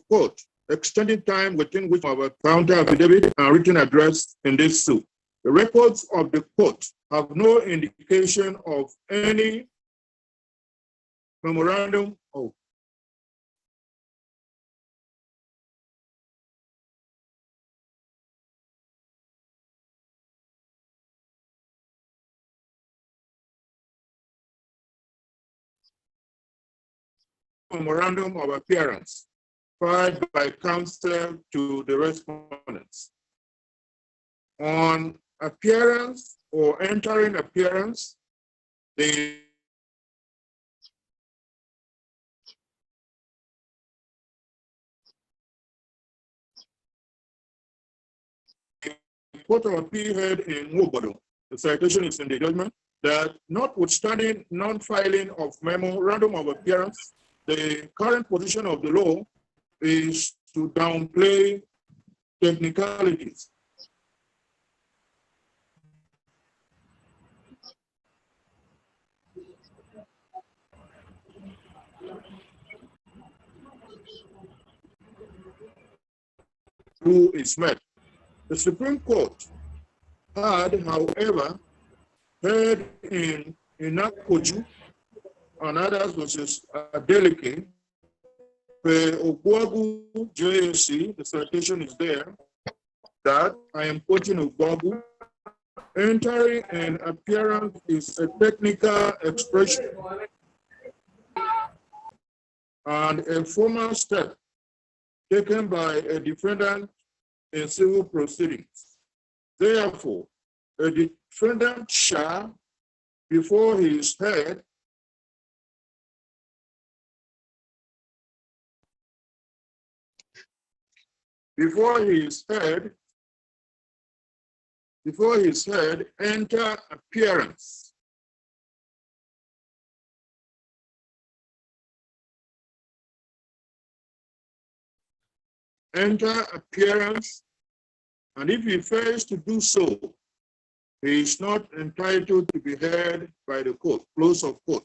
court, extending time within which our counter affidavit and written address in this suit. The records of the court have no indication of any memorandum of appearance filed by counsel to the respondents. On appearance or entering appearance, the Court of Appeal held in Wobodo, the citation is in the judgment, that notwithstanding non-filing of memorandum of appearance, the current position of the law is to downplay technicalities. Rule is met. The Supreme Court had, however, heard in Inakoju and others versus Adeleke, Ogwagu JSC, the citation is there, that I am quoting Ogwagu, entering an appearance is a technical expression and a formal step taken by a defendant in civil proceedings. Therefore, a defendant shall, before he is heard, enter appearance. Enter appearance, and if he fails to do so, he is not entitled to be heard by the court, close of court.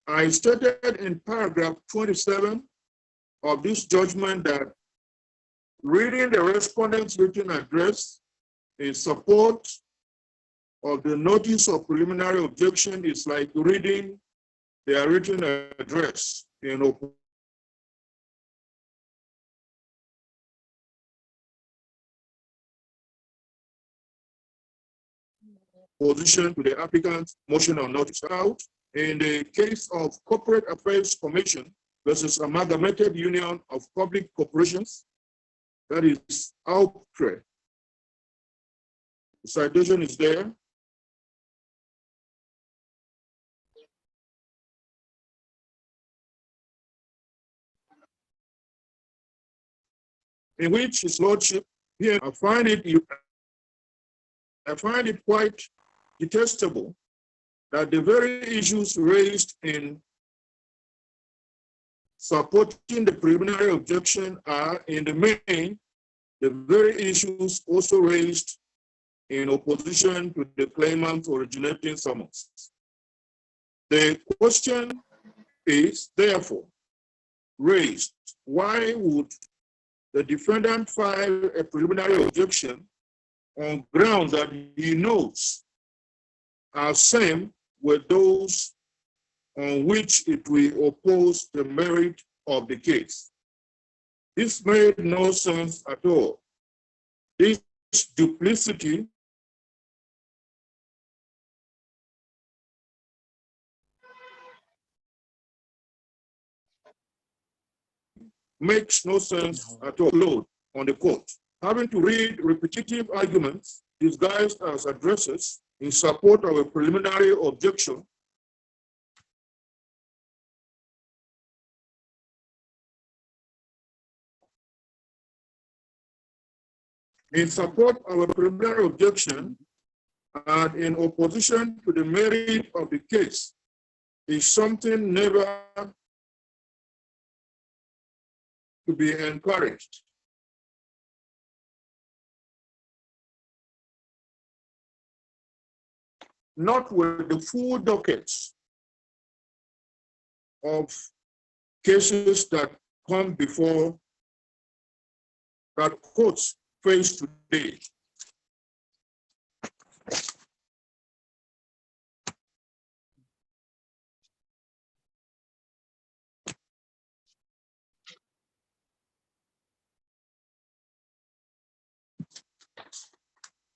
I stated in paragraph 27 of this judgment that reading the respondent's written address in support of the notice of preliminary objection is like reading their written address in opposition to the applicant's motion on notice out. In the case of Corporate Affairs Commission versus Amalgamated Union of Public Corporations, that is OUTRE. The citation is there. In which his lordship, here I find it quite detestable that the very issues raised in supporting the preliminary objection are, in the main, the very issues also raised in opposition to the claimant's originating summons. The question is, therefore, raised: why would the defendant file a preliminary objection on grounds that he knows are same with those on which it will oppose the merit of the case? This made no sense at all. This duplicity makes no sense at all. Load on the court, having to read repetitive arguments disguised as addresses in support of a preliminary objection and in opposition to the merit of the case is something never to be encouraged. Not with the full dockets of cases that come before that courts face today.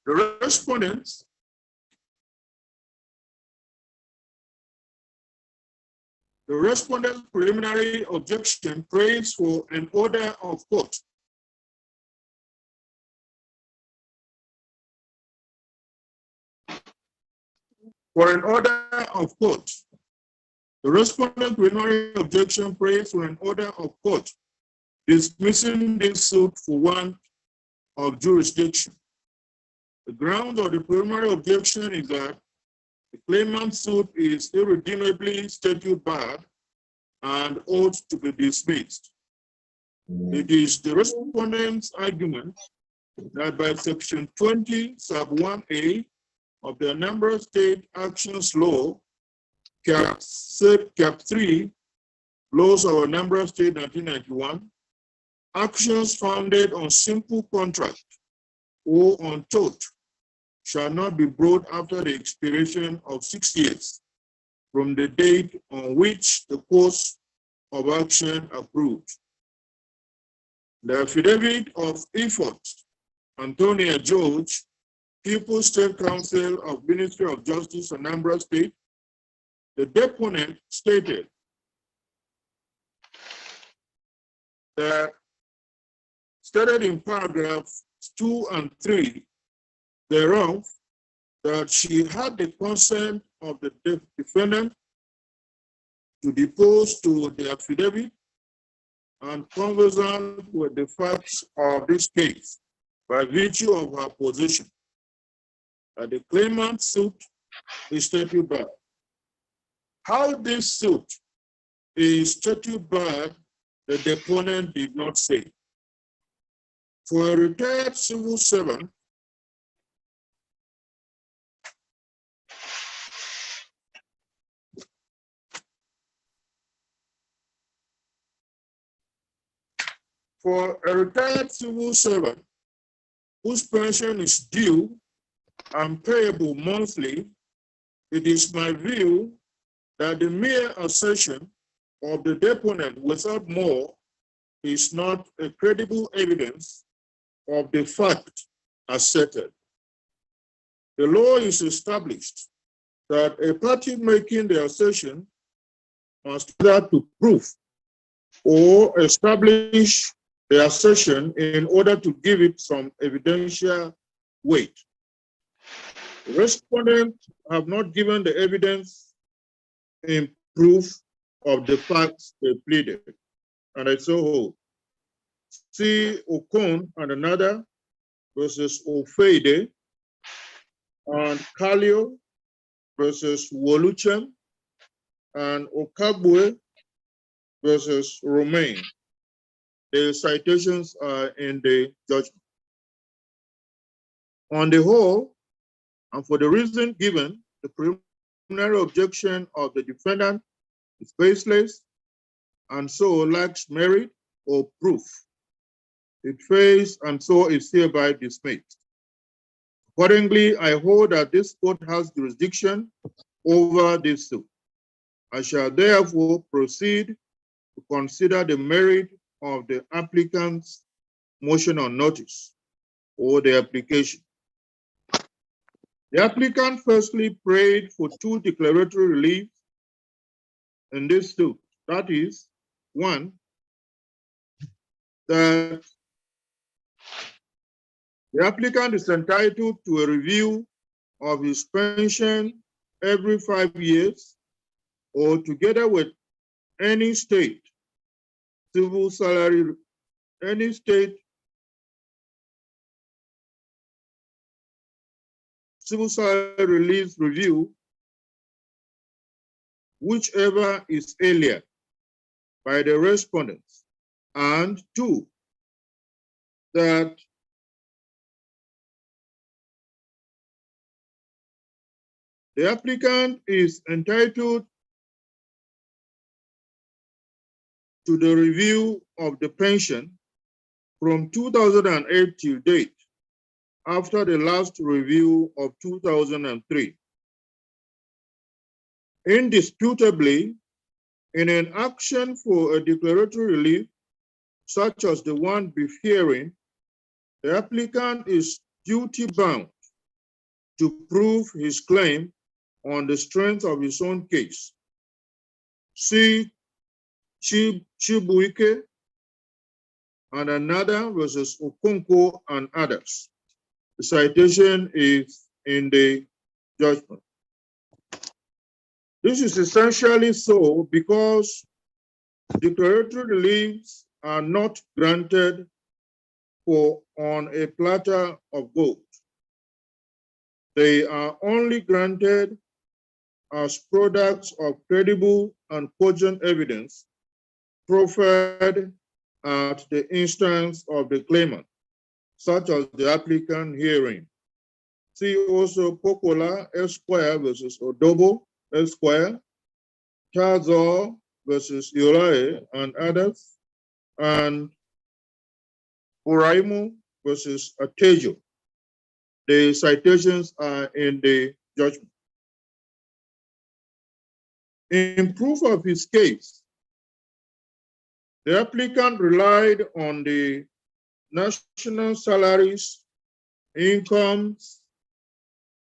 The respondent's preliminary objection prays for an order of court. For an order of court. The respondent's preliminary objection prays for an order of court dismissing this suit for want of jurisdiction. The ground of the preliminary objection is that the claimant's suit is irredeemably statute barred and ought to be dismissed. It is the respondent's argument that by Section 20, Sub 1A of the Anambra State Actions Law, Cap 3, Laws of Anambra State 1991, actions founded on simple contract or on tort shall not be brought after the expiration of 6 years from the date on which the course of action approved. The affidavit of Effort Antonia George, People's State Council of Ministry of Justice, Anambra State, the deponent stated that, stated in paragraphs 2 and 3 thereof, that she had the consent of the defendant to depose to the affidavit and conversant with the facts of this case by virtue of her position that the claimant's suit is statute barred. How this suit is statute barred, the deponent did not say. For a retired civil servant, whose pension is due and payable monthly, it is my view that the mere assertion of the deponent without more is not a credible evidence of the fact asserted. The law is established that a party making the assertion must either to prove or establish the assertion in order to give it some evidential weight. The respondents have not given the evidence in proof of the facts they pleaded, and I so hold. C. Okon and another versus Ofeide and Kalio versus Woluchem and Okabwe versus Romain. The citations are in the judgment. On the whole, and for the reason given, the preliminary objection of the defendant is baseless and so lacks merit or proof. It fails and so is hereby dismissed. Accordingly, I hold that this court has jurisdiction over this suit. I shall therefore proceed to consider the merit of the applicant's motion on notice or the application. The applicant firstly prayed for two declaratory reliefs in this suit. That is, one, that the applicant is entitled to a review of his pension every 5 years or together with any state civil salary, any state civil salary release review, whichever is earlier by the respondents. And two, that the applicant is entitled to the review of the pension from 2008 till date, after the last review of 2003. Indisputably, in an action for a declaratory relief, such as the one before, the applicant is duty-bound to prove his claim on the strength of his own case. See Chibuike and another versus Okonkwo and others. The citation is in the judgment. This is essentially so because declaratory reliefs are not granted on a platter of gold. They are only granted as products of credible and cogent evidence proffered at the instance of the claimant, such as the applicant herein. See also Pokola Esquire versus Odobo Esquire, Tazo versus Urae and others, and Uraimo versus Atejo. The citations are in the judgment. In proof of his case, the applicant relied on the National Salaries, Incomes,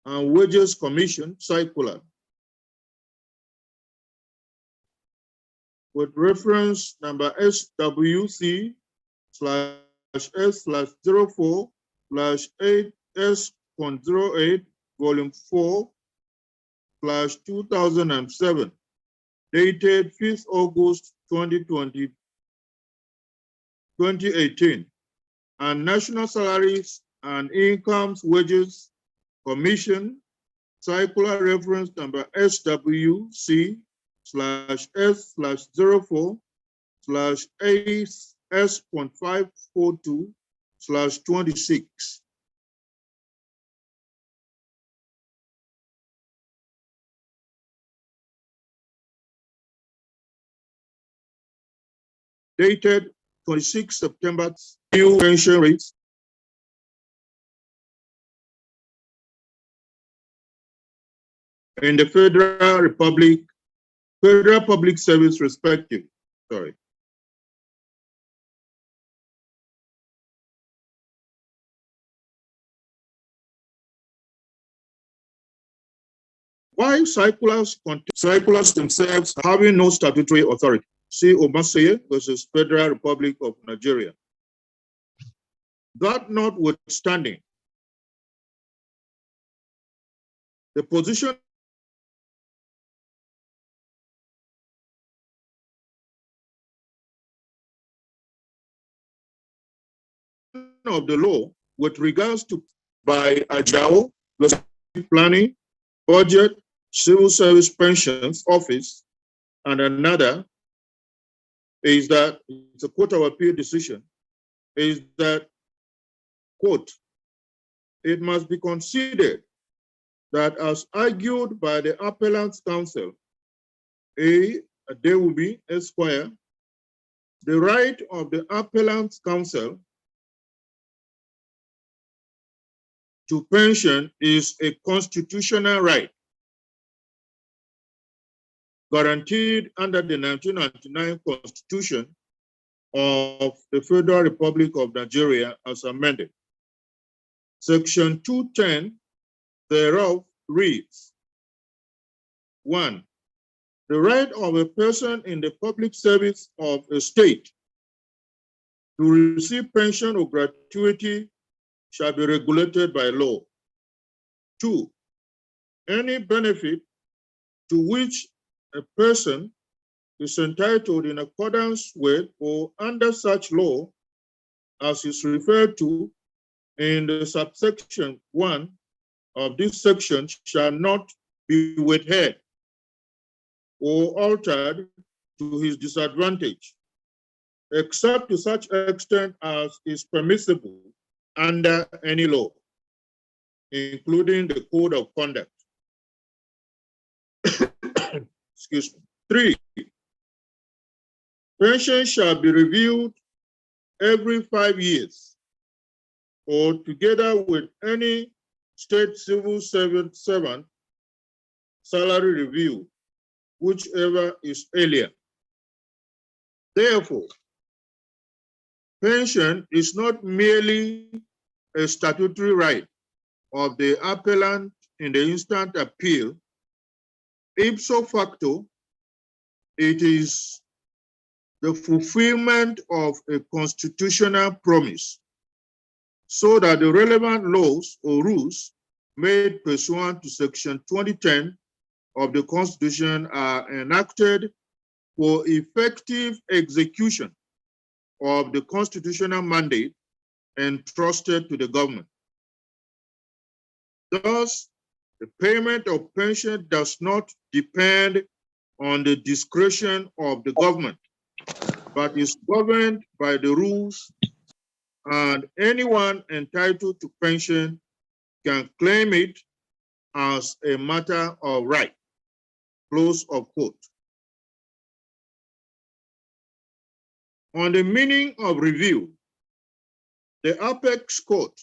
and Wages Commission circular with reference number SWC/S/04/8S.08, volume 4/2007, dated 5th August 2018, and National Salaries and Incomes Wages Commission circular reference number SWC/S/04/8S.542/26. Dated 26 September, new pension rates in the Federal Public Service respective. Sorry. Why circulars themselves having no statutory authority? See Omaseye versus Federal Republic of Nigeria. That notwithstanding, the position of the law with regards to by Ajao, planning, budget, civil service pensions office, and another is that it's a court of appeal decision, is that, quote, it must be considered that as argued by the appellant's counsel, Adewumi Esquire, the right of the appellant's counsel to pension is a constitutional right guaranteed under the 1999 Constitution of the Federal Republic of Nigeria as amended. Section 210 thereof reads, 1. The right of a person in the public service of a state to receive pension or gratuity shall be regulated by law. 2. Any benefit to which a person is entitled in accordance with or under such law as is referred to in the subsection 1 of this section shall not be withheld or altered to his disadvantage, except to such extent as is permissible under any law, including the Code of Conduct. Excuse me. 3. Pension shall be reviewed every 5 years or together with any state civil servant salary review, whichever is earlier. Therefore, pension is not merely a statutory right of the appellant in the instant appeal. Ipso facto, it is the fulfillment of a constitutional promise, so that the relevant laws or rules made pursuant to Section 2010 of the Constitution are enacted for effective execution of the constitutional mandate entrusted to the government. Thus, the payment of pension does not depend on the discretion of the government, but is governed by the rules, and anyone entitled to pension can claim it as a matter of right. Close of quote. On the meaning of review, the Apex Court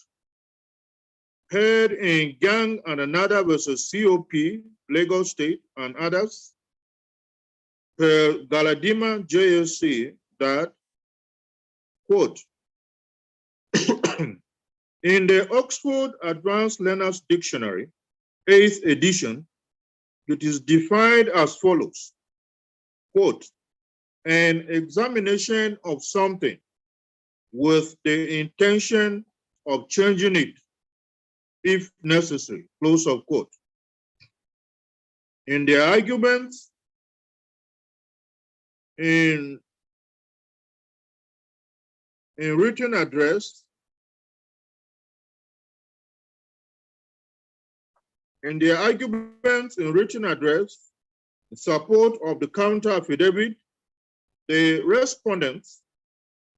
heard in Gang and Another versus COP, Lagos State, and others, per Galadima JSC, that, quote, in the Oxford Advanced Learners Dictionary, 8th edition, it is defined as follows, quote, an examination of something with the intention of changing it, if necessary, close of quote. In their arguments, in written address, in support of the counter affidavit, the respondents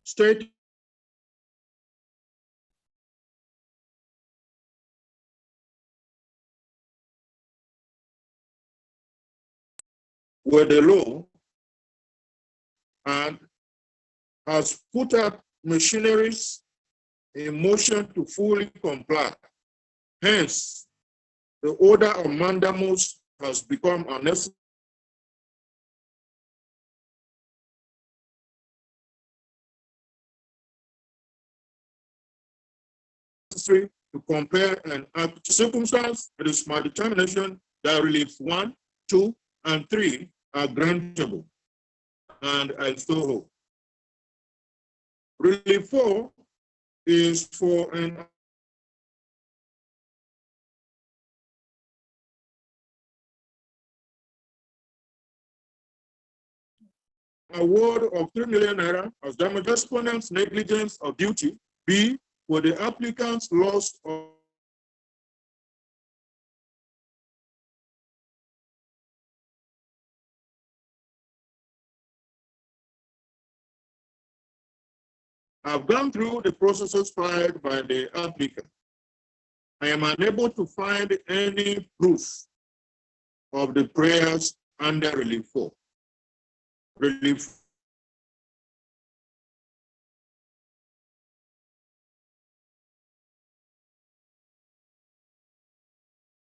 state where the law and has put up machineries in motion to fully comply. Hence, the order of mandamus has become unnecessary to compare and act circumstance. It is my determination that relief 1, 2, and 3 are grantable, and I still hope. Relief 4 is for an award of 3 million naira as damage respondents' negligence of duty. B, for the applicant's loss of I've gone through the processes filed by the applicant. I am unable to find any proof of the prayers under Relief 4. Relief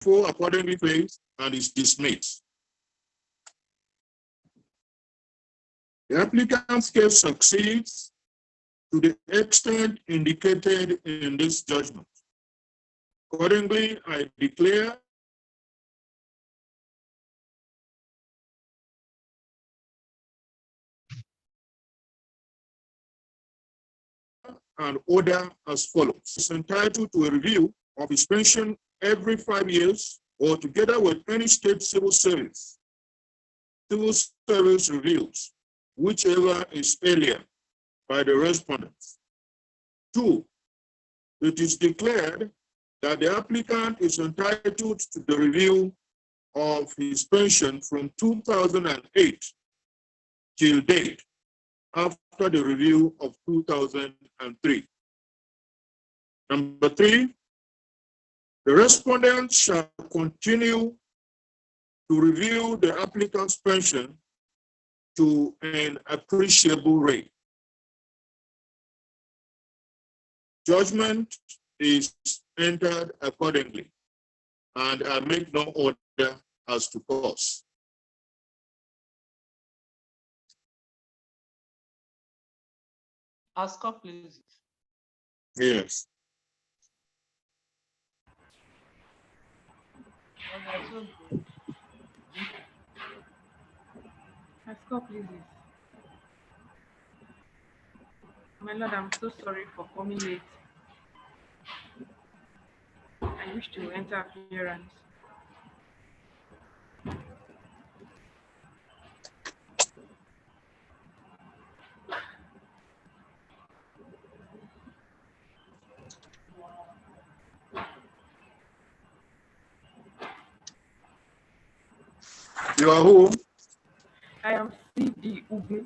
four accordingly fails and is dismissed. The applicant's case succeeds to the extent indicated in this judgment. Accordingly, I declare an order as follows. Is entitled to a review of his pension every 5 years or together with any state civil service reviews, whichever is earlier, by the respondents. 2, it is declared that the applicant is entitled to the review of his pension from 2008 till date, after the review of 2003. Number 3, the respondent shall continue to review the applicant's pension to an appreciable rate. Judgment is entered accordingly, and I make no order as to cause. As please. Yes. Please. My Lord, I'm so sorry for coming late. I wish to enter appearance. You are who? I am CD Ugu.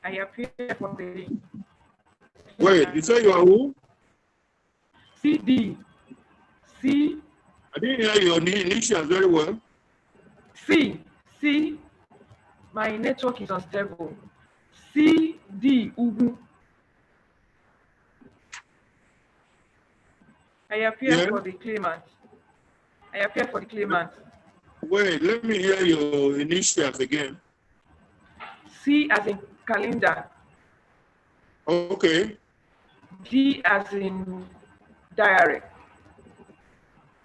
I appear for the. Wait, you say you are who? CD. C. I didn't hear your initials very well. C. C. My network is unstable. CD Ugu. I appear for the claimant. I appear for the claimant. Wait, let me hear your initials again. C as in calendar. Okay. D as in diary.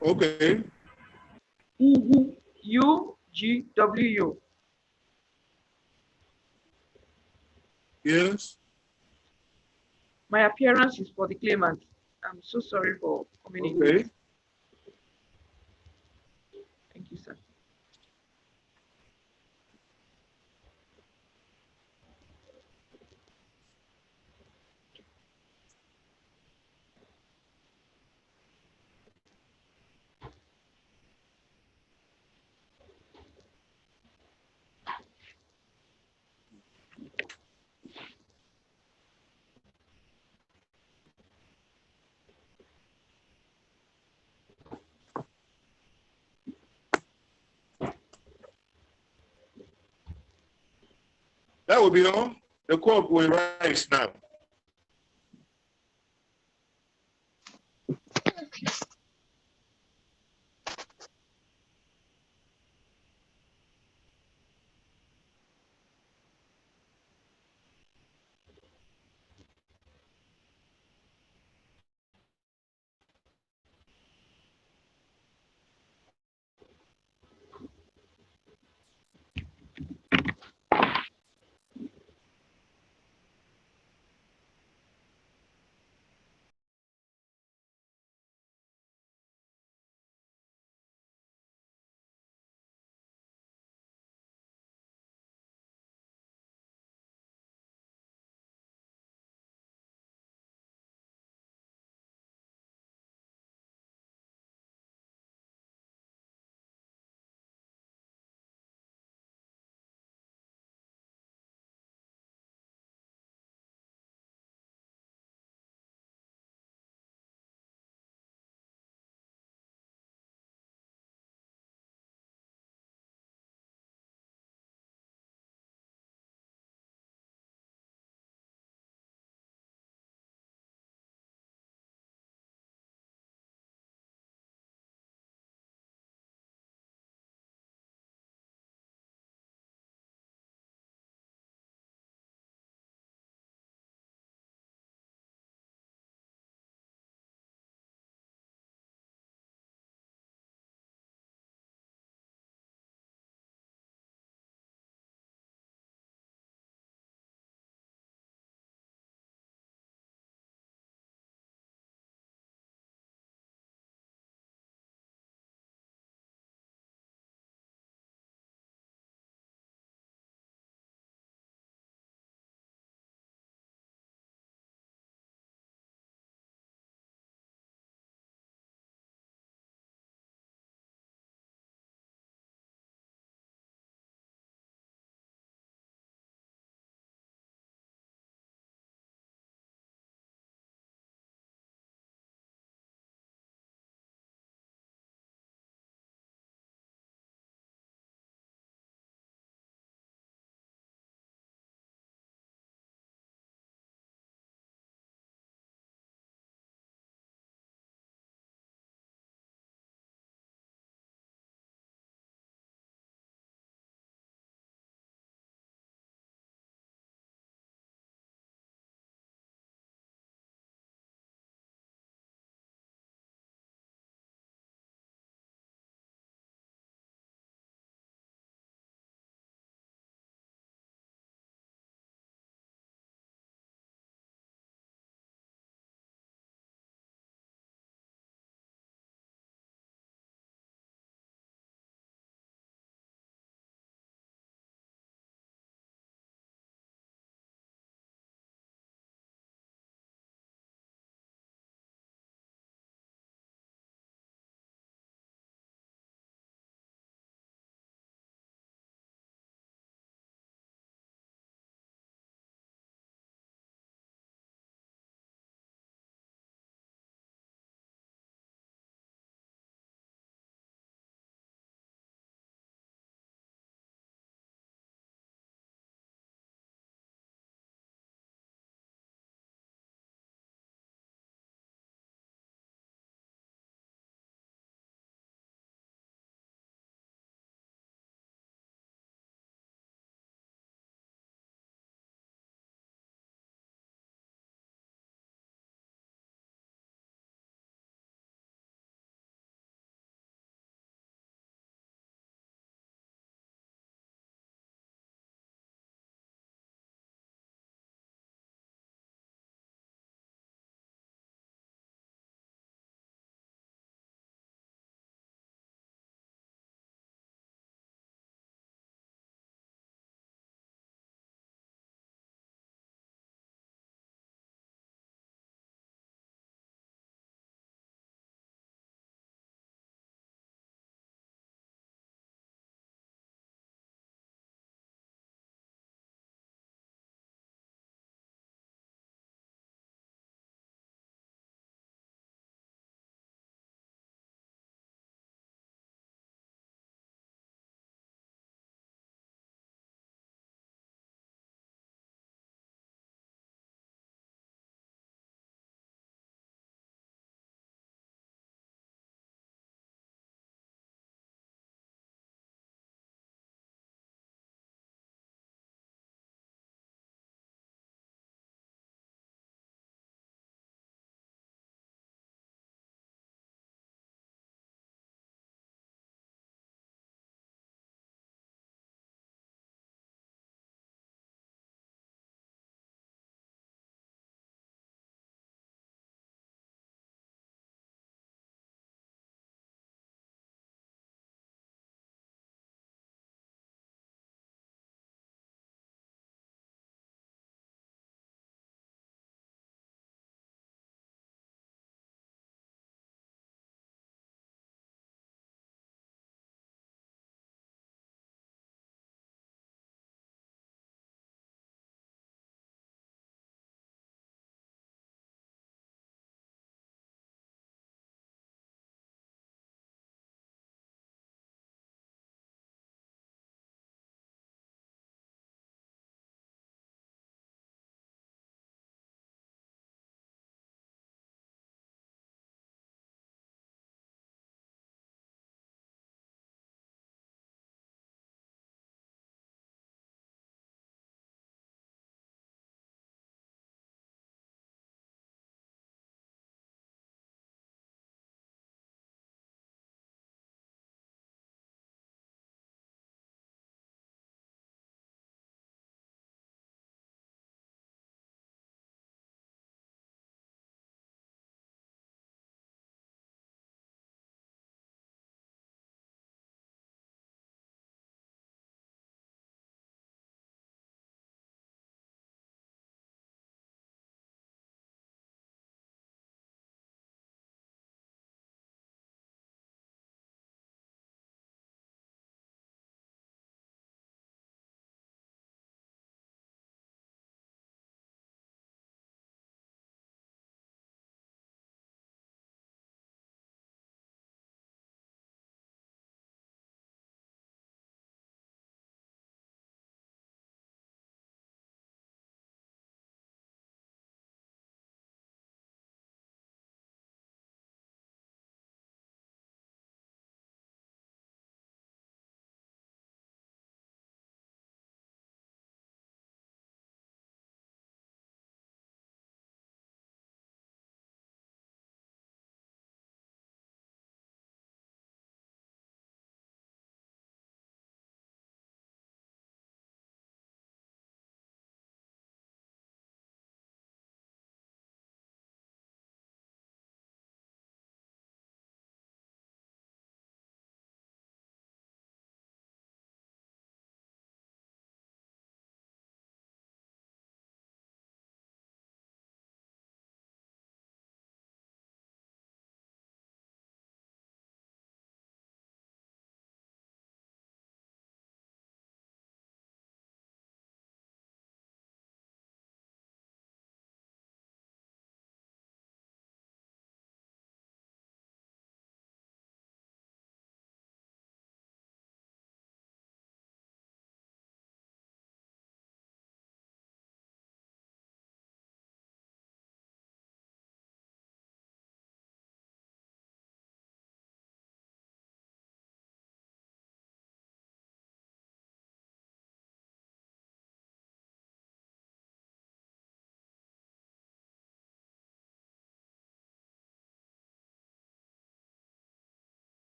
Okay. Ugu. UGW. Yes. My appearance is for the claimant. I'm so sorry for coming in Okay. late. Thank you, sir. That will be all. The court will rise now.